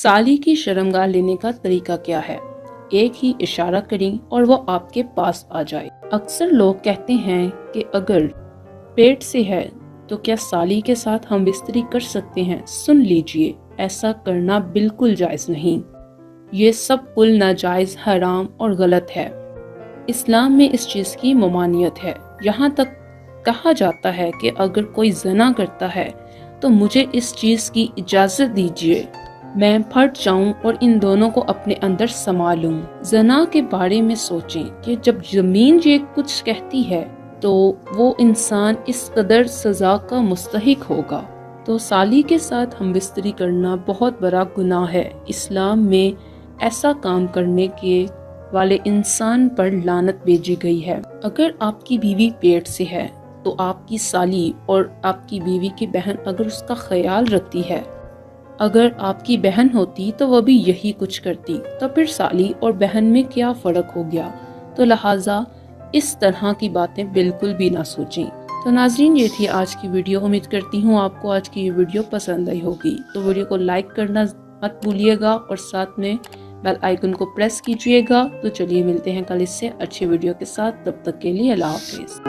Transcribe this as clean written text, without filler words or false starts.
साली की शर्मगाह लेने का तरीका क्या है? एक ही इशारा करें और वो आपके पास आ जाए। अक्सर लोग कहते हैं कि अगर पेट से है तो क्या साली के साथ हम बिस्तरी कर सकते हैं? सुन लीजिए, ऐसा करना बिल्कुल जायज नहीं। ये सब कुल नाजायज, हराम और गलत है। इस्लाम में इस चीज की ममानियत है। यहाँ तक कहा जाता है कि अगर कोई ज़ना करता है तो मुझे इस चीज की इजाजत दीजिए, मैं फट जाऊं और इन दोनों को अपने अंदर समा लूं। ज़ना के बारे में सोचें कि जब ज़मीन ये कुछ कहती है तो वो इंसान इस कदर सजा का मुस्तहिक होगा। तो साली के साथ हम बिस्तरी करना बहुत बड़ा गुनाह है। इस्लाम में ऐसा काम करने के वाले इंसान पर लानत भेजी गई है। अगर आपकी बीवी पेट से है तो आपकी साली और आपकी बीवी की बहन अगर उसका ख्याल रखती है, अगर आपकी बहन होती तो वह भी यही कुछ करती, तो फिर साली और बहन में क्या फ़र्क हो गया? तो लिहाजा इस तरह की बातें बिल्कुल भी ना सोचें। तो नाज़रीन, ये थी आज की वीडियो। उम्मीद करती हूँ आपको आज की ये वीडियो पसंद आई होगी। तो वीडियो को लाइक करना मत भूलिएगा और साथ में बेल आइकन को प्रेस कीजिएगा। तो चलिए मिलते हैं कल इससे अच्छी वीडियो के साथ। तब तक के लिए अल्लाह हाफिज़।